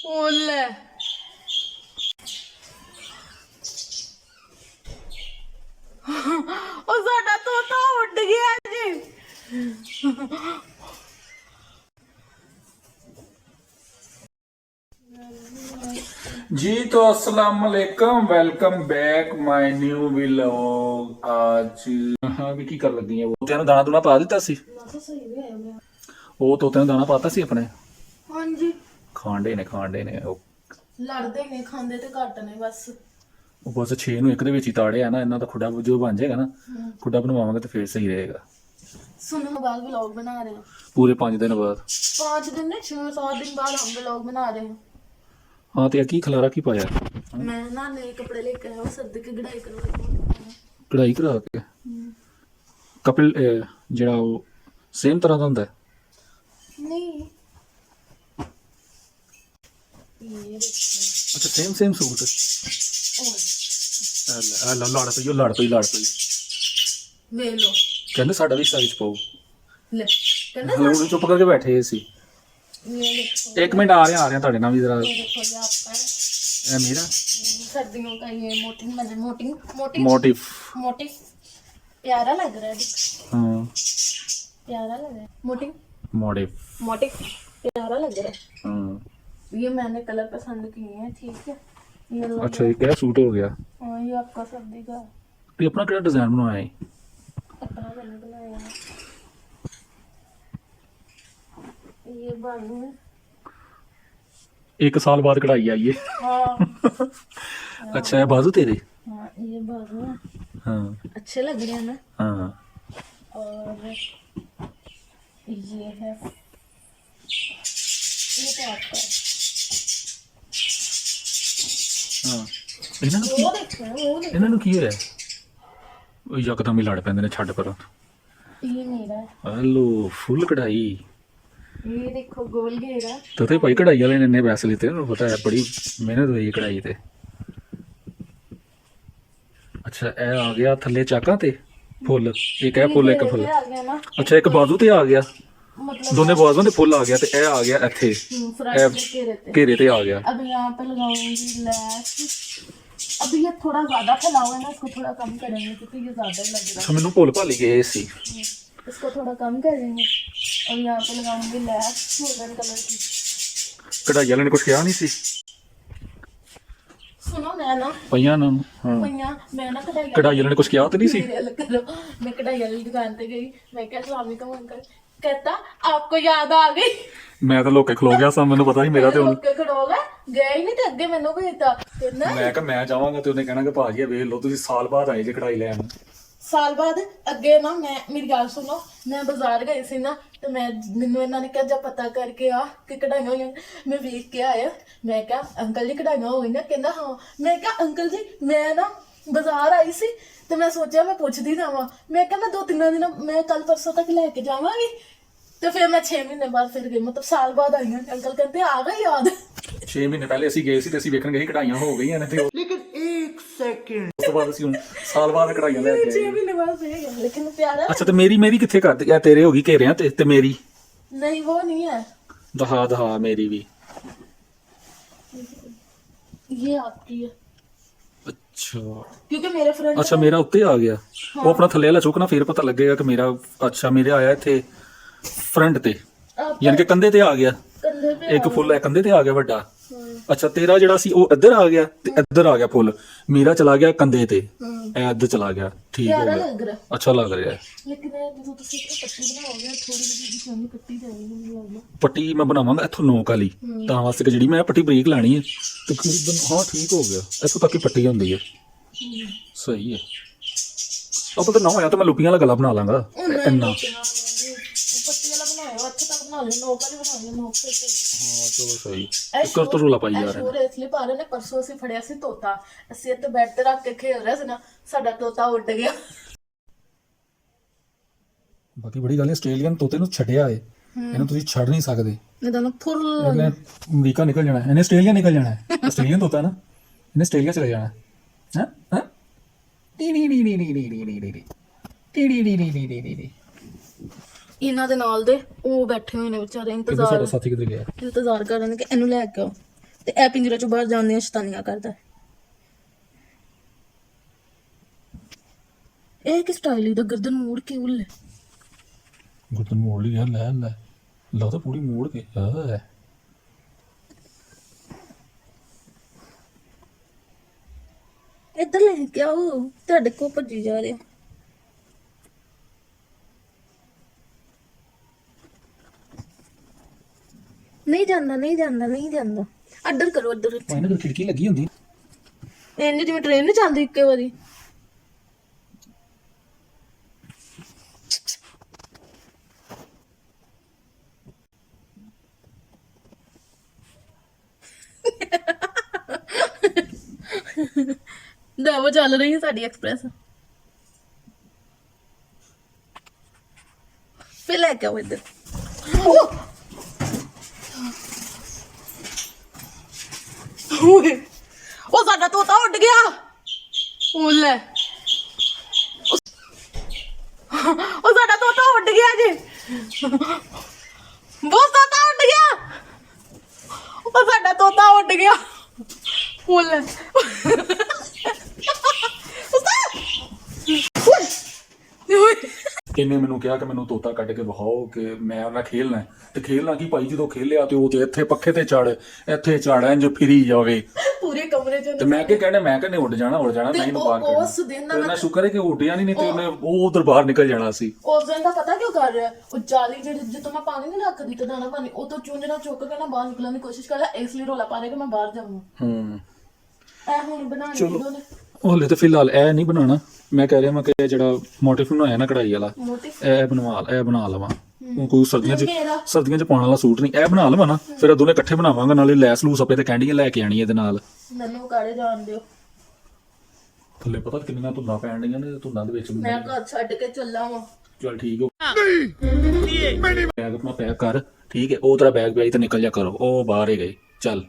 ओले ਉਹ ਸਾਡਾ ਤੋਤਾ ਉੱਡ ਗਿਆ ਜੀ। जी तो अस्सलाम वालेकुम, welcome back my new vlog. आज हाँ भी की कर लगी है वो तैਨੂੰ दाना दूना पा ਦਿੱਤਾ ਸੀ ਉਹ ਤੋਤੇ ਨੂੰ ਦਾਣਾ ਪਾਤਾ ਸੀ ਆਪਣੇ ਹਾਂਜੀ ਖਾਂਡੇ ਨੇ ਉਹ ਲੜਦੇ ਨੇ ਖਾਂਦੇ ਤੇ ਘੱਟ ਨੇ ਬਸ ਉਹ ਬਸ 6 ਨੂੰ ਇੱਕ ਦੇ ਵਿੱਚ ਹੀ ਤਾੜਿਆ ਨਾ ਇਹਨਾਂ ਦਾ ਖੁੱਡਾ ਜੋ ਬਣ ਜਾਏਗਾ ਨਾ ਖੁੱਡਾ ਬਣਵਾਵਾਂਗੇ ਤੇ ਫੇਰ ਸਹੀ ਰਹੇਗਾ। सुनो बाद व्लॉग बना रहे हैं पूरे 5 दिन बाद 5 दिन नहीं 6-7 दिन बाद हम व्लॉग बना रहे हैं। हाँ तो की खलारा की पाया मैं ना नए कपड़े लेकर आया हूँ सर्दी की कढ़ाई करवाई कढ़ाई करा के कपिल ਜਿਹੜਾ ਉਹ ਸੇਮ ਤਰ੍ਹਾਂ ਦਾ ਹੁੰਦਾ नहीं ये देखो ਅੱਛਾ ਸੇਮ ਸੂਟ और ਲੜ ਪਈ ले लो ਕਹਿੰਦੇ ਸਾਡਾ ਵੀ ਸਾਈਜ਼ ਪਾਓ ले कहना ਹੁਣ ਚੁੱਪ ਕਰਕੇ ਬੈਠੇ ਸੀ। ये देखो एक मिनट आ रहे हैं ਤੁਹਾਡੇ ਨਾਲ ਵੀ जरा ये देखो ये आपका ਇਹ ਮੇਰਾ सर्दियों का ये मोटिंग मोटिव प्यारा लग रहा है हाँ प्यारा लग रहा है मोटिव मोटिव प्यारा लग रहा है। हाँ ये मैंने कलर पसंद किए हैं ठीक है ये लो अच्छा ये क्या सूट हो गया हाँ ये आपका सर्दी का ये अपना क्या डिजाइन बनवाया है अपना मैंने बनाया है ये बाजू में एक साल बाद कढ़ाई आई है हाँ अच्छा है बाजू तेरे हाँ ये बाजू में हाँ अच्छे लग रहे हैं ना हाँ और ये है ये तो आपका है हाँ ਇਹਨਾਂ ਨੂੰ वो देखो वो देखो ਇਹਨਾਂ ਨੂੰ ਕੀ ਹੋਇਆ ਉਹ ਯਕਦਮ ਹੀ ਲੜ ਪੈਂਦੇ ਨੇ ਛੱਡ ਪਰਾਂ ये मेरा है ਹਲੋ ਫੁੱਲ ਕਢਾਈ ये देखो गोल घेरा ਤੇ ਭਾਈ ਕਢਾਈ ਵਾਲੇ ਨੇ ਇੰਨੇ ਪੈਸੇ ਲਿੱਤੇ ਉਹਨੂੰ ਪਤਾ ਹੈ ਬੜੀ ਮਿਹਨਤ ਹੋਈ ਕਢਾਈ ਤੇ। ਅੱਛਾ ਇਹ ਆ ਗਿਆ ਥੱਲੇ ਚਾਕਾਂ ਤੇ ਫੁੱਲ ਇੱਕ ਇਹ ਫੁੱਲ ਇੱਕ ਫੁੱਲ आ गया ना ਅੱਛਾ ਇੱਕ ਬਾਜ਼ੂ ਤੇ ਆ ਗਿਆ मतलब ਦੋਨੇ ਬਾਜ਼ੂਆਂ ਤੇ ਫੁੱਲ ਆ ਗਿਆ ਤੇ ਇਹ ਆ ਗਿਆ ਇੱਥੇ फ्रंट के घेरे थे। ਘੇਰੇ ਤੇ ਆ ਗਿਆ। अब यहाँ पे लगाऊंगी लैस। अब ये थोड़ा ज्यादा फैलाओ है ना इसको थोड़ा कम करेंगे क्योंकि ये ज्यादा ही लग रहा ਅੱਛਾ ਮੈਨੂੰ ਭੁੱਲ ਭਾਲੀ ਗਏ ਸੀ है इसको थोड़ा कम करेंगे और यहाँ पे लगाऊंगी लैस गोल्डन कलर की। ਕਢਾਈ ਵਾਲੇ ਨੇ ਕੁਝ ਕਿਹਾ ਨਹੀਂ ਸੀ सुनो मैं ना ਪਈਆਂ ਨੂੰ ਹਾਂ भैया मैं ना कढ़ाई ਕਢਾਈ ਵਾਲੇ ਨੇ ਕੁਝ ਕਿਹਾ ਤਾਂ नहीं सी करो मैं कढ़ाई वाली दुकान पे गई मैं क्या अस्सलाम वालेकुम अंकल कहता आपको याद आ गई ਮੈਂ ਤਾਂ ਲੋਕੇ ਖਲੋ ਗਿਆ ਸਾਂ ਮੈਨੂੰ ਪਤਾ ਸੀ ਮੇਰਾ ਤੇ ਹੁਣ के खड़ोगा गए ही नहीं ते अगे मैनू भेजता कहना ਮੈਂ ਕਿਹਾ ਮੈਂ ਜਾਵਾਂਗਾ ਤੇ ਉਹਨੇ ਕਹਿਣਾ ਕਿ ਭਾਜੀ ਇਹ ਵੇਖ ਲਓ ਤੁਸੀਂ ਸਾਲ ਬਾਅਦ ਆਏ ਜੇ ਕਢਾਈ ਲੈਣ। ਸਾਲ ਬਾਅਦ ਅੱਗੇ ਨਾ ਮੈਂ ਮੇਰੀ ਗੱਲ ਸੁਣੋ ਮੈਂ ਬਾਜ਼ਾਰ ਗਈ ਸੀ ਨਾ ਤੇ ਮੈਨੂੰ ਇਹਨਾਂ ਨੇ ਕਿਹਾ ਜਾ ਪਤਾ ਕਰਕੇ ਆ ਕਿ ਕਢਾਈਆਂ ਹੋਈਆਂ ਮੈਂ ਵੇਖ ਕੇ ਆਇਆ ਮੈਂ ਕਿਹਾ ਅੰਕਲ ਜੀ ਕਢਾਈਆਂ ਹੋ ਗਈਆਂ ਕਹਿੰਦਾ ਹਾਂ ਮੈਂ ਕਿਹਾ ਅੰਕਲ ਜੀ ਮੈਂ ਨਾ ਬਾਜ਼ਾਰ ਆਈ ਸੀ ਤੇ ਮੈਂ ਸੋਚਿਆ ਮੈਂ ਪੁੱਛਦੀ ਜਾਵਾਂ ਮੈਂ ਕਿਹਾ ਮੈਂ 2-3 ਦਿਨ ਮੈਂ ਕੱਲ ਪਰਸੋਂ ਤੱਕ ਲੈ ਕੇ ਜਾਵਾਂਗੀ ਤੇ ਫਿਰ ਮੈਂ 6 ਮਹੀਨੇ ਬਾਅਦ ਫਿਰ ਗਈ ਮਤਲਬ ਸਾਲ ਬਾਅਦ ਆਈ ਹਾਂ ਅੰਕਲ ਕਹਿੰਦੇ ਆ ਗਈ ਯਾਦ 6 ਮਹੀਨੇ ਪਹਿਲੇ ਅਸੀਂ ਗਏ ਸੀ ਤੇ ਅਸੀਂ ਵੇਖਣ ਗਏ ਸੀ ਕਢਾਈਆਂ ਹੋ ਗਈਆਂ ਨੇ ਤੇ ਲੇਕਿਨ 1 ਸੈਕਿੰਡ ਉਸ ਤੋਂ ਬਾਅਦ ਅਸੀਂ ਹੁਣ ਸਾਲ ਬਾਅਦ ਕਢਾਈਆਂ ਲੈ ਕੇ 6 ਆਏ। ਮਹੀਨੇ ਬਾਅਦ ਫਿਰ ਗਏ ਲੇਕਿਨ ਪਿਆਰਾ ਅੱਛਾ ਤੇ ਮੇਰੀ ਕਿੱਥੇ ਕਰ ਦਿੱਤੀ ਤੇਰੇ ਹੋ ਗਈ ਘੇਰਿਆਂ ਤੇ ਮੇਰੀ ਨਹੀਂ ਉਹ ਨਹੀਂ ਹੈ ਦਹਾ ਮੇਰੀ ਵੀ ये आपकी है ਅੱਛਾ क्योंकि मेरे फ्रेंड ਅੱਛਾ ਮੇਰਾ ਉੱਤੇ ਆ ਗਿਆ ਉਹ ਆਪਣਾ ਥੱਲੇ ਵਾਲਾ ਚੁੱਕਣਾ ਫਿਰ ਪਤਾ ਲੱਗੇਗਾ ਕਿ ਮੇਰਾ ਅੱਛਾ ਮੇਰੇ ਆਇਆ ਇੱਥੇ ਫਰੰਟ ਤੇ ਯਾਨੀ ਕਿ ਕੰਧੇ ਤੇ ਆ ਗਿਆ कंधे पे ਇੱਕ ਫੁੱਲ ਹੈ ਕੰਧੇ ਤੇ ਆ ਗਿਆ ਵੱਡਾ। ਅੱਛਾ ਤੇਰਾ ਜਿਹੜਾ ਸੀ ਉਹ ਇੱਧਰ ਆ ਗਿਆ ਤੇ ਇੱਧਰ ਆ ਗਿਆ ਫੁੱਲ ਮੇਰਾ ਚਲਾ ਗਿਆ ਕੰਧੇ ਤੇ ਇਹ ਇੱਧਰ ਚਲਾ ਗਿਆ ਠੀਕ ਹੋ प्यारा ਗਿਆ लग रहा ਅੱਛਾ ਲੱਗ ਰਿਹਾ ਹੈ। लेकिन ये जो तुसी इतना पट्टी बनाओगे थोड़ी जी सोनी पट्टी जाएगी मुझे लगदा ਪੱਟੀ ਮੈਂ ਬਣਾਵਾਂਗਾ ਇੱਥੋਂ ਨੋਕ ਵਾਲੀ ਤਾਂ ਵਾਸਤੇ ਕਿ ਜਿਹੜੀ ਮੈਂ ਪੱਟੀ ਬਰੀਕ ਲਾਣੀ ਹੈ ਤਕਰੀਬਨ ਹਾਂ ਠੀਕ ਹੋ ਗਿਆ ਇੱਥੋਂ ਤੱਕ ਹੀ ਪੱਟੀ ਹੁੰਦੀ ਹੈ ਸਹੀ ਹੈ। ਆਪਾਂ ਤਾਂ ਨਾ ਹੋਇਆ ਤਾਂ ਮੈਂ ਲੁਪੀਆਂ ਵਾਲਾ ਗਲਾ ਬਣਾ ਲਾਂਗਾ ਇੰਨਾ पट्टी वाला बनाओ अच्छा तक बना लो नोक वाली बना लो नोक से ਹਾਂ ਚਲੋ ਸਹੀ ਇੱਕ ਤਾਂ ਰੋਲਾ ਪਾਈ ਜਾ ਰਿਹਾ ਸ਼ੋਰ ਇਸ ਲਈ ਪਾ ਰਹੇ ਨੇ ਪਰਸੋਂ ਅਸੀਂ ਫੜਿਆ ਸੀ ਤੋਤਾ ਅਸੀਂ ਇੱਥੇ ਬੈੱਡ ਤੇ ਰੱਖ ਕੇ ਖੇਲ ਰਹੇ ਸੀ ਨਾ ਸਾਡਾ ਤੋਤਾ ਉੱਡ ਗਿਆ ਬਾਕੀ ਬੜੀ ਗੱਲ ਹੈ ਆਸਟ੍ਰੇਲੀਅਨ ਤੋਤੇ ਨੂੰ ਛੱਡਿਆ ਏ ਇਹਨੂੰ ਤੁਸੀਂ ਛੱਡ ਨਹੀਂ ਸਕਦੇ ਇਹਦਾ ਨਾ ਫੁੱਲ ਇਹਨੇ ਅਮਰੀਕਾ ਨਿਕਲ ਜਾਣਾ ਇਹਨੇ ਆਸਟ੍ਰੇਲੀਆ ਨਿਕਲ ਜਾਣਾ ਆਸਟ੍ਰੇਲੀਅਨ ਤੋਤਾ ਨਾ ਇਹਨੇ ਆਸਟ੍ਰੇਲੀਆ ਚਲੇ ਜਾਣਾ ਹੈ ਹੈ T T T T T T T T ਇਹਨਾਂ ਦੇ ਨਾਲ ਦੇ ਉਹ ਬੈਠੇ ਹੋਏ ਨੇ ਵਿਚਾਰੇ ਕਿੱਧਰ ਇੰਤਜ਼ਾਰ ਸਾਡਾ ਸਾਥੀ ਕਿੱਧਰ ਗਿਆ ਇੰਤਜ਼ਾਰ ਕਰ ਰਹੇ ਨੇ ਕਿ ਇਹਨੂੰ ਲੈ ਕੇ ਆਓ ਤੇ ਇਹ ਪਿੰਜਰੇ ਚੋਂ ਬਾਹਰ ਜਾਣ ਦੀਆਂ ਸ਼ੈਤਾਨੀਆਂ ਕਰਦਾ। ਇਹ ਕਿ ਸਟਾਈਲ ਦਾ ਗਰਦਨ ਮੋੜ ਕੇ ਉੱਲੇ ਗੁੱਤਨ ਮੋੜ ਲਈ ਯਾਰ, ਲੈ ਲੈ ਲਾ ਤਾਂ ਪੂਰੀ ਮੋੜ ਕੇ ਆ। ਇੱਧਰ ਲੈ ਕੇ ਆਓ, ਤੁਹਾਡੇ ਕੋਲ ਭੱਜੀ ਜਾ ਰਿਹਾ। ਨਹੀਂ ਜਾਂਦਾ ਨਹੀਂ ਜਾਂਦਾ ਨਹੀਂ ਜਾਂਦਾ। ਅੱਡਰ ਕਰੋ ਅੱਡਰ। ਇਹਨਾਂ ਦੀ ਖਿੜਕੀ ਲੱਗੀ ਹੁੰਦੀ। ਇੰਜ ਜਿਵੇਂ ਟ੍ਰੇਨ ਨਹੀਂ ਚੱਲਦੀ ਇੱਕੇ ਵਾਰੀ। ਦਵਾ ਚੱਲ ਰਹੀ ਹੈ ਸਾਡੀ ਐਕਸਪ੍ਰੈਸ। ਫਿਰ ਲੈ ਕੇ ਆਓ ਇੱਧਰ। ਓਏ ਉਹ ਸਾਡਾ ਤੋਤਾ ਉੱਡ ਗਿਆ। ਉਹ ਲੈ ਉਹ ਸਾਡਾ ਤੋਤਾ ਉੱਡ ਗਿਆ ਜੀ। ਬਹੁਤ ਤੋਤਾ ਉੱਡ ਗਿਆ। ਉਹ ਸਾਡਾ ਤੋਤਾ ਉੱਡ ਗਿਆ। ਉਹ ਲੈ ਇਹਨੇ ਮੈਨੂੰ ਕਿਹਾ ਕਿ ਮੈਨੂੰ ਤੋਤਾ ਕੱਢ ਕੇ ਵਿਖਾਓ ਕਿ ਮੈਂ ਉਹਨਾਂ ਖੇਲਣਾ ਹੈ। ਤੇ ਖੇਲਣਾ ਕੀ ਭਾਈ, ਜਦੋਂ ਖੇਲਿਆ ਤੇ ਉਹ ਤੇ ਇੱਥੇ ਪੱਖੇ ਤੇ ਚੜ, ਇੱਥੇ ਚੜ ਇੰਜ ਫਿਰੀ ਜਾਵੇ ਪੂਰੇ ਕਮਰੇ ਚ। ਤੇ ਮੈਂ ਕੀ ਕਹਿਣਾ, ਮੈਂ ਕਹਿੰਦੇ ਉੱਡ ਜਾਣਾ ਮੈਂ ਇਹਨੂੰ ਬਾਹਰ ਕੱਢਣਾ। ਉਸ ਦਿਨ ਤੇ ਇਹਨਾਂ ਸ਼ੁਕਰ ਹੈ ਕਿ ਉੱਡਿਆ ਨਹੀਂ ਤੇ ਉਹਨੇ ਉਹ ਉਧਰ ਬਾਹਰ ਨਿਕਲ ਜਾਣਾ ਸੀ। ਉਸ ਦਿਨ ਦਾ ਪਤਾ ਕਿਉਂ ਕਰ ਰਿਹਾ? ਉਹ ਜਾਲੀ ਜਿਹੜੀ ਜਿੱਦੋਂ ਮੈਂ ਪਾਣੀ ਨਹੀਂ ਰੱਖਦੀ ਤੇ ਦਾਣਾ ਪਾਣੀ ਉਹ ਤੋਂ ਚੁੰਝਣਾ ਚੁੱਕ ਕੇ ਨਾ ਬਾਹਰ ਨਿਕਲਣ ਦੀ ਕੋਸ਼ਿਸ਼ ਕਰਦਾ, ਇਸ ਲਈ ਰੋਲਾ ਪਾ ਰਿਹਾ ਕਿ ਮੈਂ ਬਾਹਰ ਜਾਵਾਂ। ਇਹ ਹੁਣ ਬਣਾਣੀ ਕਿਦੋਂ ਨੇ? ਹਲੇ ਤੇ ਫਿਲਹਾਲ ਇਹ ਨਹੀਂ ਬਣਾਉਣਾ। ਮੈਂ ਕਹਿ ਰਿਹਾ ਮੈਂ ਕਿ ਜਿਹੜਾ ਮੋਟਿਫ ਬਣਾਇਆ ਨਾ ਕਢਾਈ ਵਾਲਾ, ਮੋਟਿਵ ਇਹ ਬਣਾ ਲਵਾਂ। ਕੋਈ ਸਰਦੀਆਂ 'ਚ ਪਾਉਣ ਵਾਲਾ ਸੂਟ ਨਹੀਂ, ਇਹ ਬਣਾ ਲਵਾਂ ਨਾ। ਫਿਰ ਦੋਨੇ ਇਕੱਠੇ ਬਣਾਵਾਂਗਾ, ਨਾਲੇ ਲੈਸ ਲੂਸ ਆਪੇ ਤੇ ਕੈਂਡੀਆਂ ਲੈ ਕੇ ਆਣੀ ਇਹਦੇ ਨਾਲ। ਮੈਨੂੰ ਕਾੜੇ ਜਾਣ ਦਿਓ। ਥੱਲੇ ਪਤਾ ਕਿੰਨੀਆਂ ਧੁੰਦਾਂ ਪੈਣ ਡੀਆਂ ਨੇ, ਧੁੰਦਾਂ ਦੇ ਵਿੱਚ ਮੈਂ ਘਰ ਛੱਡ ਕੇ ਚੱਲਾਂ ਵਾਂ। ਚੱਲ ਠੀਕ ਹੋ। ਬੈਗ ਆਪਣਾ ਪੈਕ ਕਰ, ਠੀਕ ਹੈ। ਉਹ ਤੇਰਾ ਬੈਗ ਤੇ ਨਿਕਲ ਜਾ ਕਰੋ, ਉਹ ਬਾਹਰ ਹੀ ਗਏ। ਚੱਲ।